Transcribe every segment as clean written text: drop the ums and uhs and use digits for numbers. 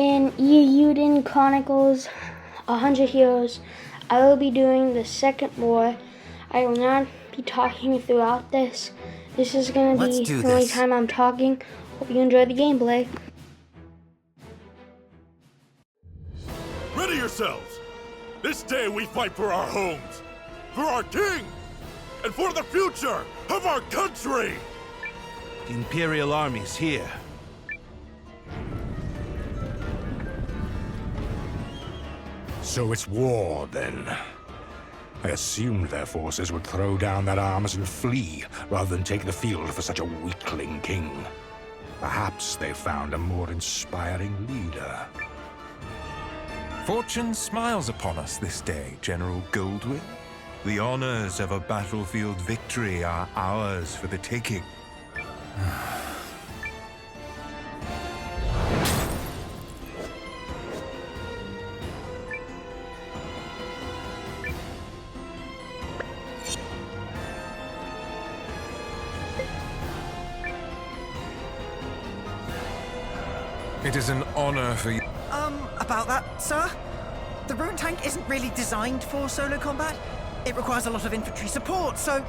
In Eiyuden Chronicles 100 Heroes, I will be doing the second war. I will not be talking throughout this. This is going to be the only time I'm talking. Hope you enjoy the gameplay. Ready yourselves! This day we fight for our homes, for our king, and for the future of our country! The Imperial army's here. So it's war, then. I assumed their forces would throw down their arms and flee, rather than take the field for such a weakling king. Perhaps they found a more inspiring leader. Fortune smiles upon us this day, General Goldwyn. The honors of a battlefield victory are ours for the taking. It is an honor for you. About that, sir? The Rune tank isn't really designed for solo combat. It requires a lot of infantry support, so...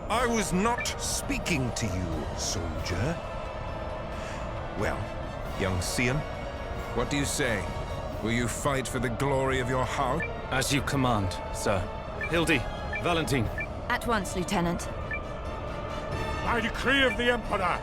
I was not speaking to you, soldier. Well, young Siam, what do you say? Will you fight for the glory of your house? As you command, sir. Hildy, Valentine. At once, Lieutenant. By decree of the Emperor!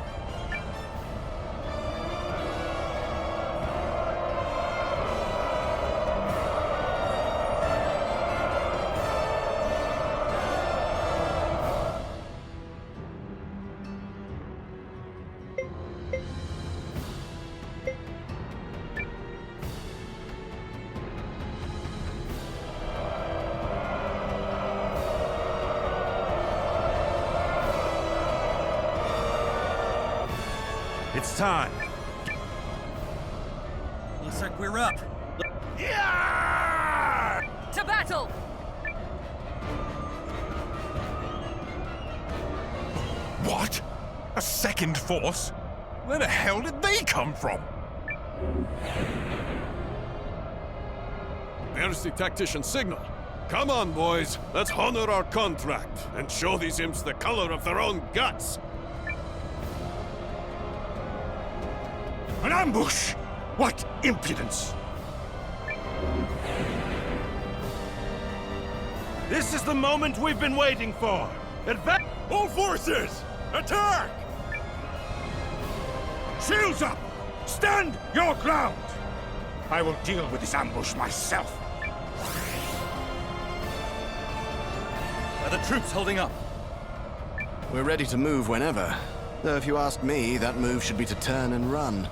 It's time. Looks like we're up. Yeah! To battle! What? A second force? Where the hell did they come from? There's the tactician's signal. Come on, boys. Let's honor our contract and show these imps the color of their own guts. An ambush! What impudence! This is the moment we've been waiting for. All forces, attack! Shields up! Stand your ground! I will deal with this ambush myself. Are the troops holding up? We're ready to move whenever. Though if you ask me, that move should be to turn and run.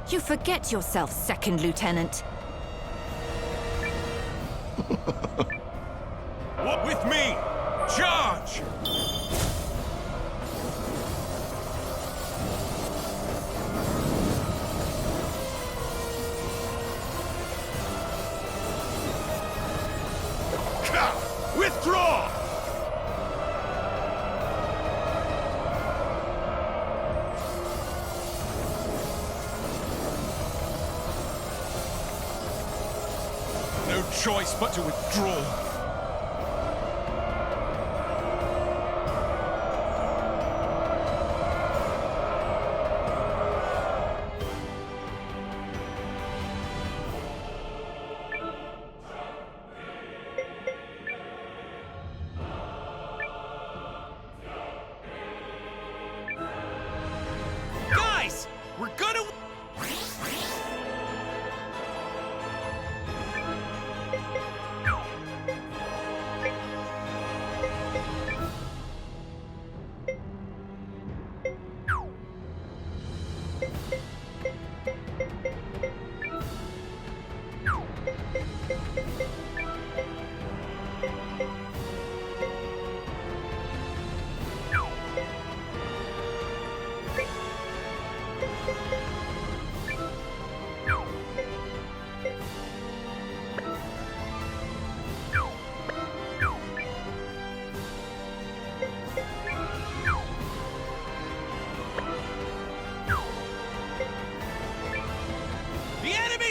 You forget yourself, Second Lieutenant. What with me? Charge! Withdraw! No choice but to withdraw. Guys, we're gonna...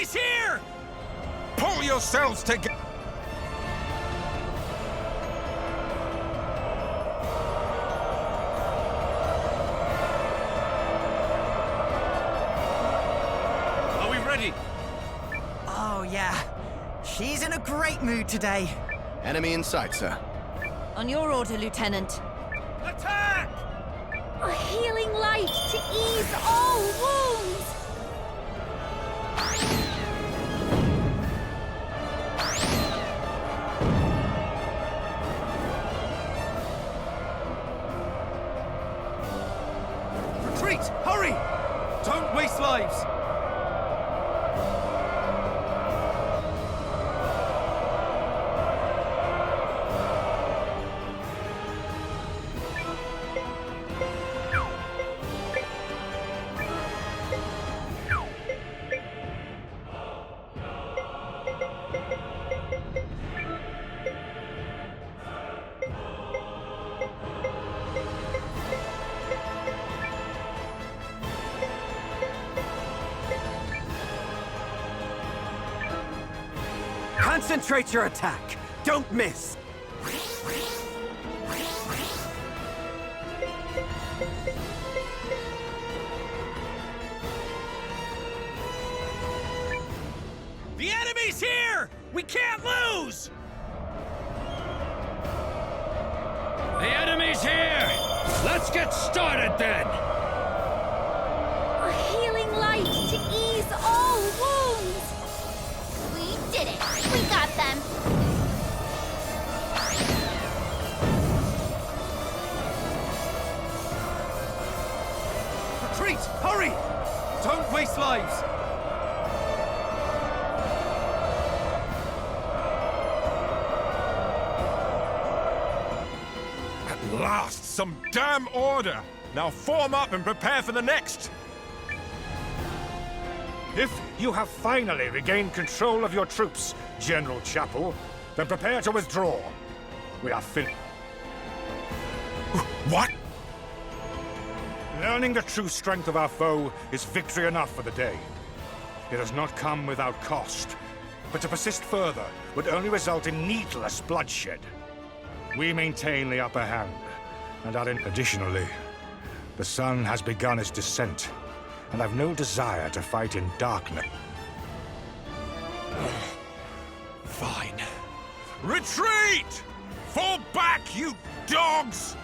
enemy's here! Pull yourselves together! Are we ready? Oh, yeah. She's in a great mood today. Enemy in sight, sir. On your order, Lieutenant. Attack! A healing light to ease all wounds! Retreat! Hurry! Don't waste lives! Concentrate your attack! Don't miss! The enemy's here! We can't lose! The enemy's here! Let's get started then! A healing light to ease all wounds! We did it! We got them! Retreat! Hurry! Don't waste lives! At last, some damn order! Now form up and prepare for the next! If you have finally regained control of your troops, General Chapel, then prepare to withdraw. We are finished. What? Learning the true strength of our foe is victory enough for the day. It has not come without cost, but to persist further would only result in needless bloodshed. We maintain the upper hand, and are in... Additionally, the sun has begun its descent, and I've no desire to fight in darkness. Fine. Retreat! Fall back, you dogs!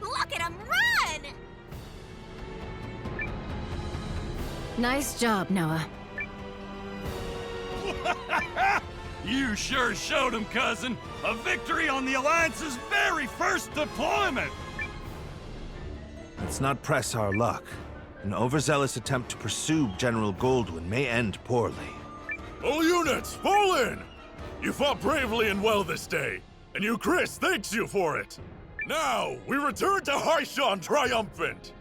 Look at him run! Nice job, Noah. You sure showed him, cousin. A victory on the Alliance's very first deployment! Let's not press our luck. An overzealous attempt to pursue General Goldwyn may end poorly. All units, fall in! You fought bravely and well this day, and you, Chris, thanks you for it. Now, we return to Haishan triumphant!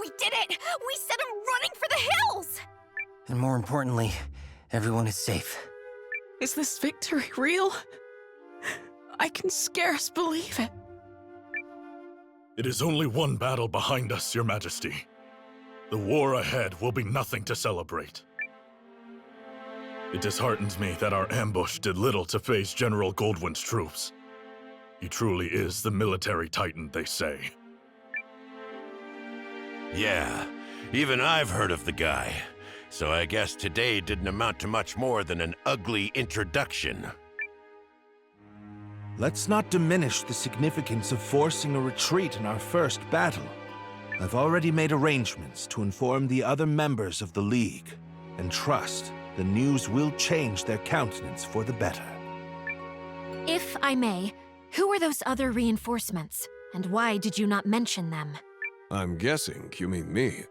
We did it! We sent him running for the hills! And more importantly, everyone is safe. Is this victory real? I can scarce believe it. It is only one battle behind us, Your Majesty. The war ahead will be nothing to celebrate. It disheartens me that our ambush did little to phase General Goldwyn's troops. He truly is the military titan, they say. Yeah, even I've heard of the guy. So I guess today didn't amount to much more than an ugly introduction. Let's not diminish the significance of forcing a retreat in our first battle. I've already made arrangements to inform the other members of the League, and trust the news will change their countenance for the better. If I may, who are those other reinforcements? And why did you not mention them? I'm guessing you mean me.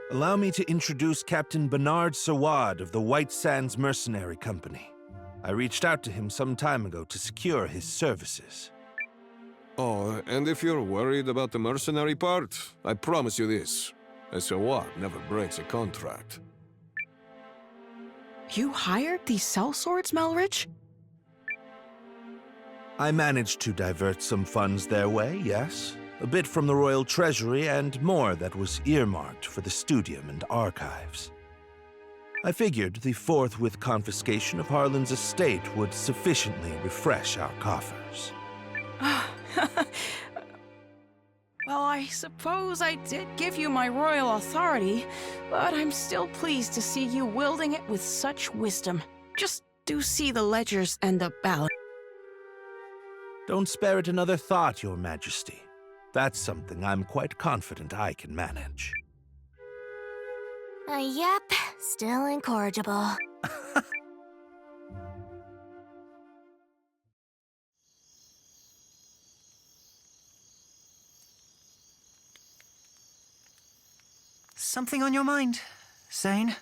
Allow me to introduce Captain Bernard Sawad of the White Sands Mercenary Company. I reached out to him some time ago to secure his services. Oh, and if you're worried about the mercenary part, I promise you this. A Sawar never breaks a contract. You hired these sellswords, Melrich? I managed to divert some funds their way, yes. A bit from the royal treasury and more that was earmarked for the studium and archives. I figured the forthwith confiscation of Harlan's estate would sufficiently refresh our coffers. Well, I suppose I did give you my royal authority, but I'm still pleased to see you wielding it with such wisdom. Just do see the ledgers and the ballot. Don't spare it another thought, Your Majesty. That's something I'm quite confident I can manage. Yep, still incorrigible. Something on your mind, Zane?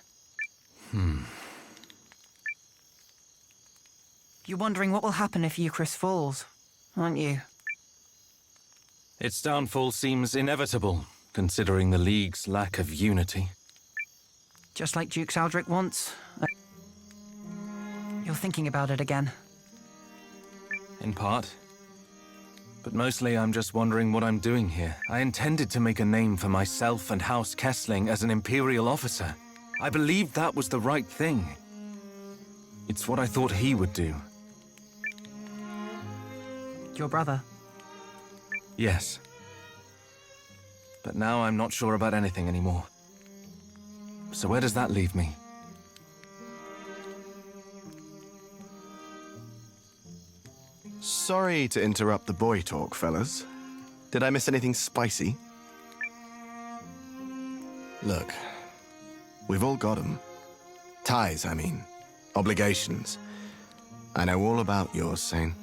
You're wondering what will happen if Eucharist falls, aren't you? Its downfall seems inevitable, considering the League's lack of unity. Just like Duke Saldric once. You're thinking about it again. In part. But mostly I'm just wondering what I'm doing here. I intended to make a name for myself and House Kessling as an Imperial officer. I believed that was the right thing. It's what I thought he would do. Your brother? Yes. But now I'm not sure about anything anymore. So where does that leave me? Sorry to interrupt the boy talk, fellas. Did I miss anything spicy? Look, we've all got 'em. Ties, I mean. Obligations. I know all about yours, Zane.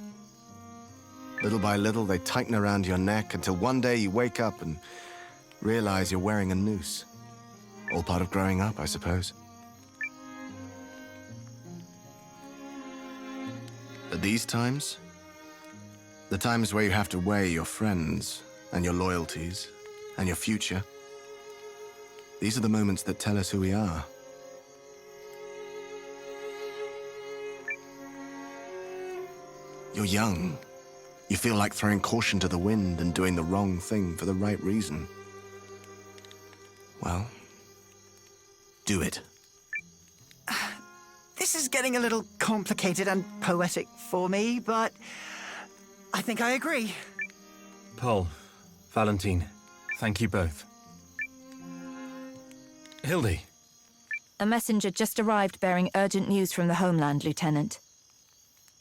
Little by little, they tighten around your neck until one day you wake up and realize you're wearing a noose. All part of growing up, I suppose. But these times, the times where you have to weigh your friends and your loyalties and your future, these are the moments that tell us who we are. You're young. You feel like throwing caution to the wind and doing the wrong thing for the right reason. Well, do it. This is getting a little complicated and poetic for me, but I think I agree. Paul, Valentine, thank you both. Hildy. A messenger just arrived bearing urgent news from the homeland, Lieutenant.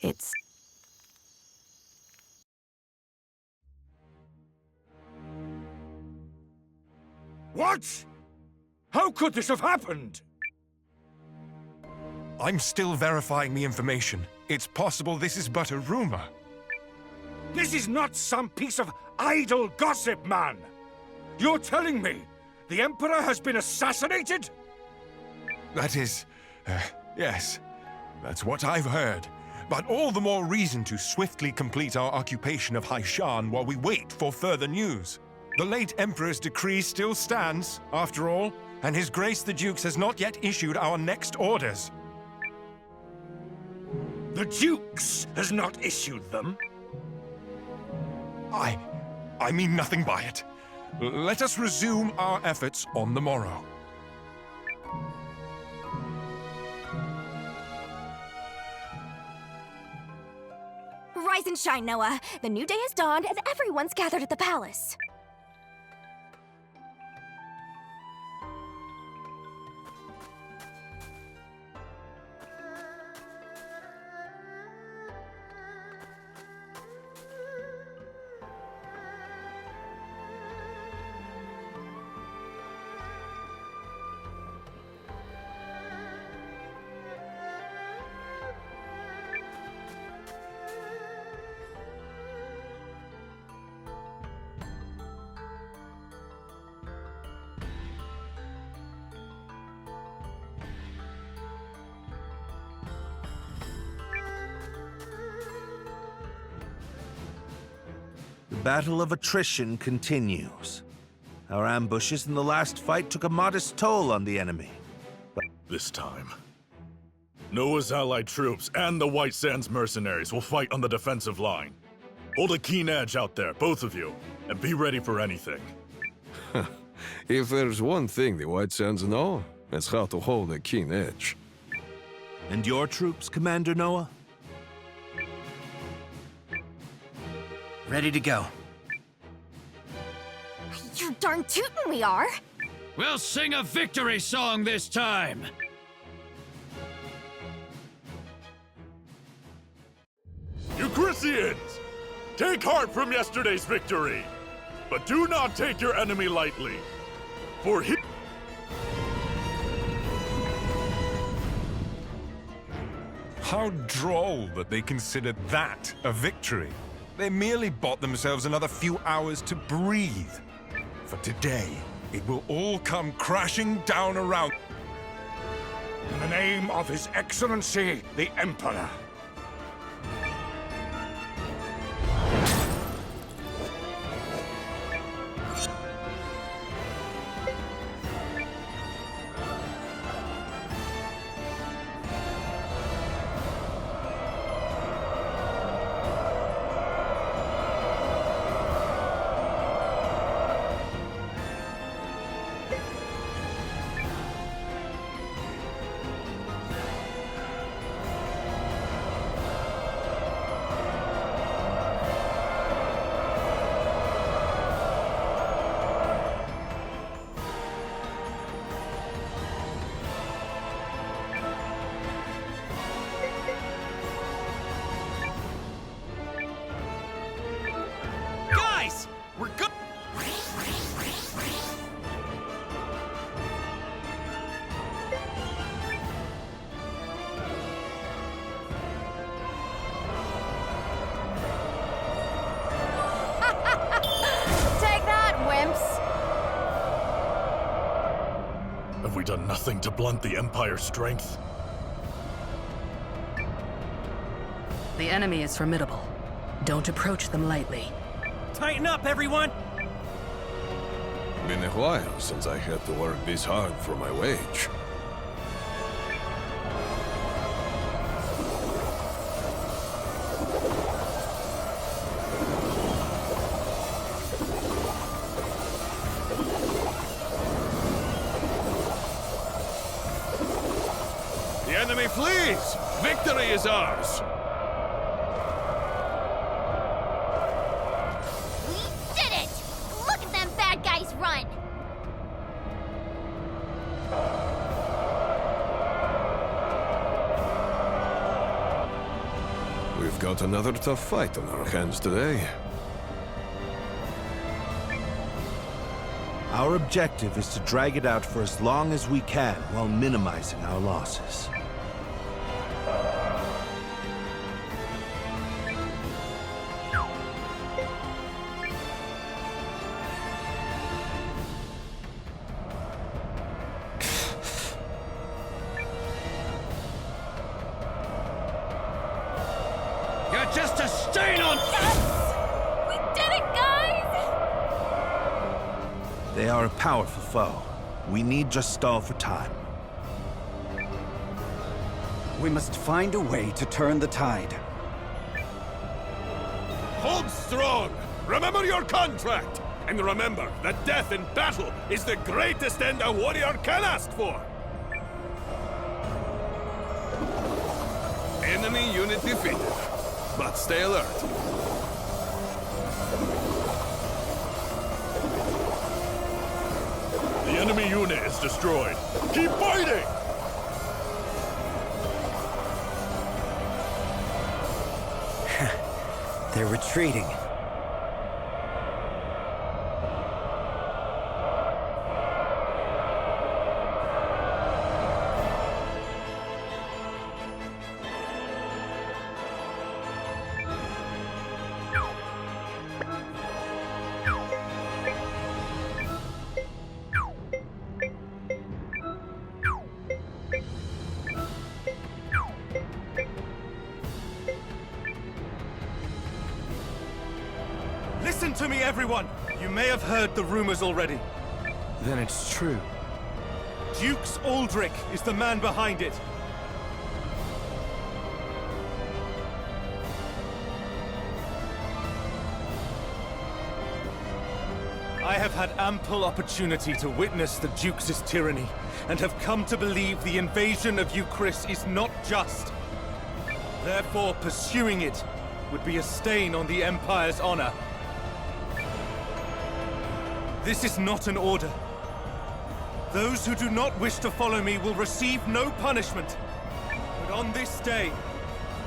It's... What? How could this have happened? I'm still verifying the information. It's possible this is but a rumor. This is not some piece of idle gossip, man! You're telling me the Emperor has been assassinated? That is... yes. That's what I've heard. But all the more reason to swiftly complete our occupation of Haishan while we wait for further news. The late Emperor's decree still stands, after all, and His Grace the Dukes has not yet issued our next orders. The Dukes has not issued them? I mean nothing by it. Let us resume our efforts on the morrow. Rise and shine, Noah. The new day has dawned and everyone's gathered at the palace. battle of attrition continues. Our ambushes in the last fight took a modest toll on the enemy. This time, Noah's allied troops and the White Sands mercenaries will fight on the defensive line. Hold a keen edge out there, both of you, and be ready for anything. If there's one thing the White Sands know, it's how to hold a keen edge. And your troops, Commander Noah? Ready to go. You're darn tootin' we are. We'll sing a victory song this time! Eucrisians! Take heart from yesterday's victory! But do not take your enemy lightly, for he... How droll that they considered that a victory. They merely bought themselves another few hours to breathe. For today, it will all come crashing down around. In the name of His Excellency, the Emperor. Have we done nothing to blunt the Empire's strength? The enemy is formidable. Don't approach them lightly. Tighten up, everyone! Been a while since I had to work this hard for my wage. The enemy flees! Victory is ours! We did it! Look at them bad guys run! We've got another tough fight on our hands today. Our objective is to drag it out for as long as we can while minimizing our losses. You're just a stain on... Yes! We did it, guys! They are a powerful foe. We need just stall for time. We must find a way to turn the tide. Hold strong! Remember your contract! And remember that death in battle is the greatest end a warrior can ask for! Enemy unit defeated. But stay alert. The enemy unit is destroyed. Keep fighting! They're retreating. Listen to me, everyone! You may have heard the rumors already. Then it's true. Dukes Aldrich is the man behind it. I have had ample opportunity to witness the Duke's tyranny, and have come to believe the invasion of Euchris is not just. Therefore, pursuing it would be a stain on the Empire's honor. This is not an order. Those who do not wish to follow me will receive no punishment. But on this day,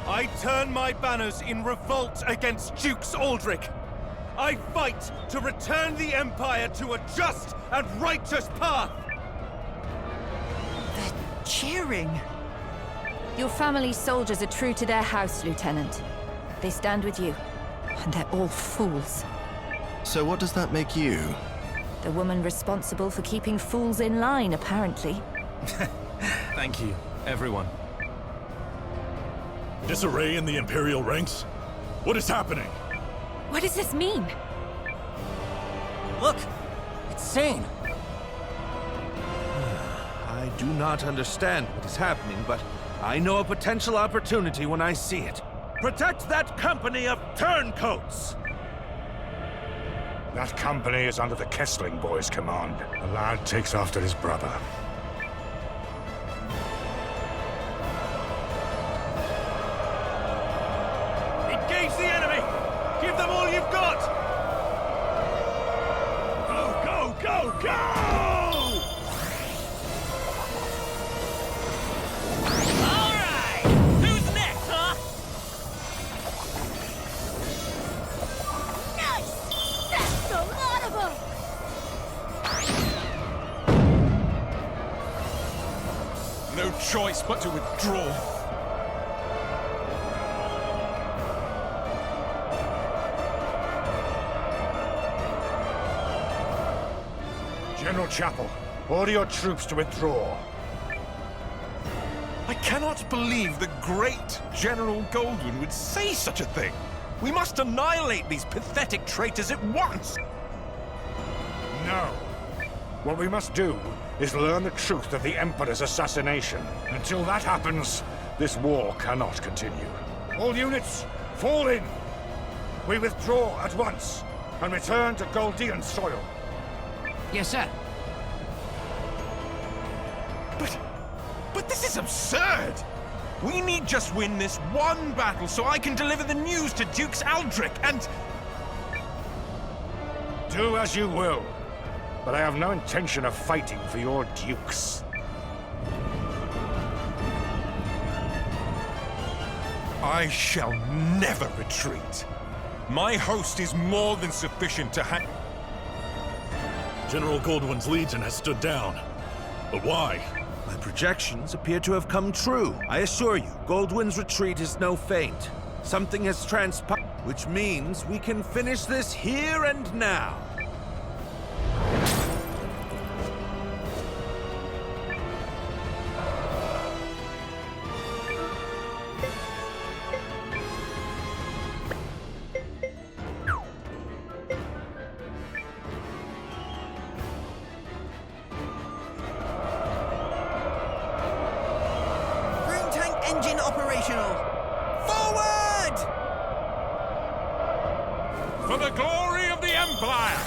I turn my banners in revolt against Dukes Aldrich. I fight to return the Empire to a just and righteous path! They're cheering. Your family's soldiers are true to their house, Lieutenant. They stand with you, and they're all fools. So what does that make you? The woman responsible for keeping fools in line, apparently. Thank you, everyone. Disarray in the Imperial ranks? What is happening? What does this mean? Look! It's Sane! I do not understand what is happening, but I know a potential opportunity when I see it. Protect that company of turncoats! That company is under the Kessling boys' command. The lad takes after his brother. Engage the enemy! Give them all you've got! Go, go, go, go! No choice but to withdraw. General Chapel, order your troops to withdraw. I cannot believe the great General Goldwyn would say such a thing. We must annihilate these pathetic traitors at once. No. What we must do is learn the truth of the Emperor's assassination. Until that happens, this war cannot continue. All units, fall in! We withdraw at once and return to Goldean soil. Yes, sir. But this is absurd! We need just win this one battle so I can deliver the news to Dukes Aldrich and... Do as you will, but I have no intention of fighting for your dukes. I shall never retreat. My host is more than sufficient to handle. General Goldwyn's legion has stood down. But why? My projections appear to have come true. I assure you, Goldwyn's retreat is no feint. Something has transpired, which means we can finish this here and now. Engine operational! Forward! For the glory of the Empire!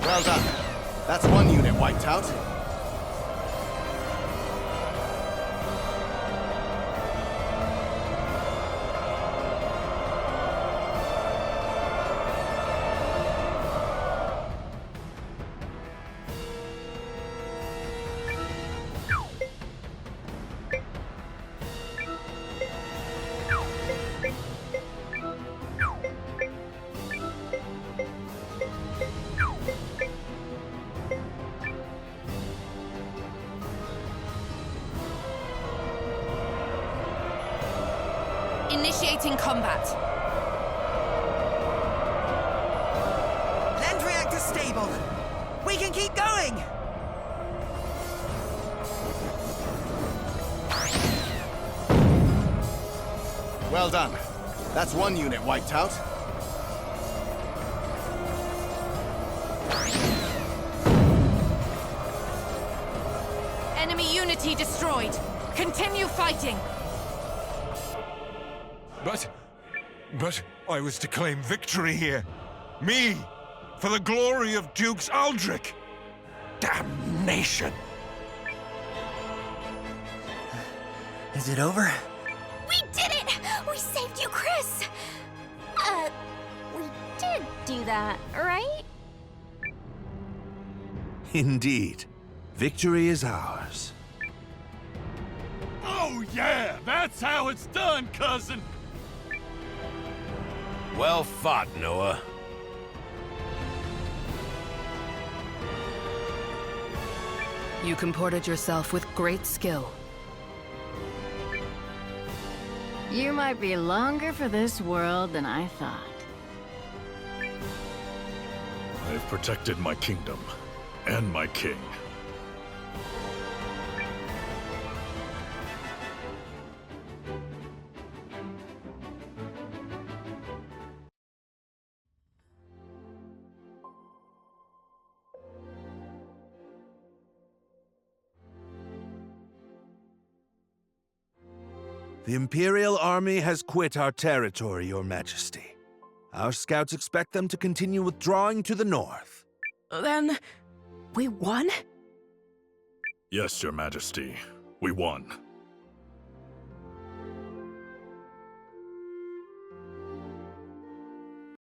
Well done. That's one unit wiped out. Initiating combat. Land reactor stable. We can keep going! Well done. That's one unit wiped out. Enemy unity destroyed. Continue fighting. But I was to claim victory here. Me! For the glory of Dukes Aldrich! Damnation! Is it over? We did it! We saved you, Chris! We did do that, right? Indeed. Victory is ours. Oh yeah, that's how it's done, cousin! Well fought, Noah. You comported yourself with great skill. You might be longer for this world than I thought. I have protected my kingdom and my king. The Imperial Army has quit our territory, Your Majesty. Our scouts expect them to continue withdrawing to the north. Then... we won? Yes, Your Majesty. We won.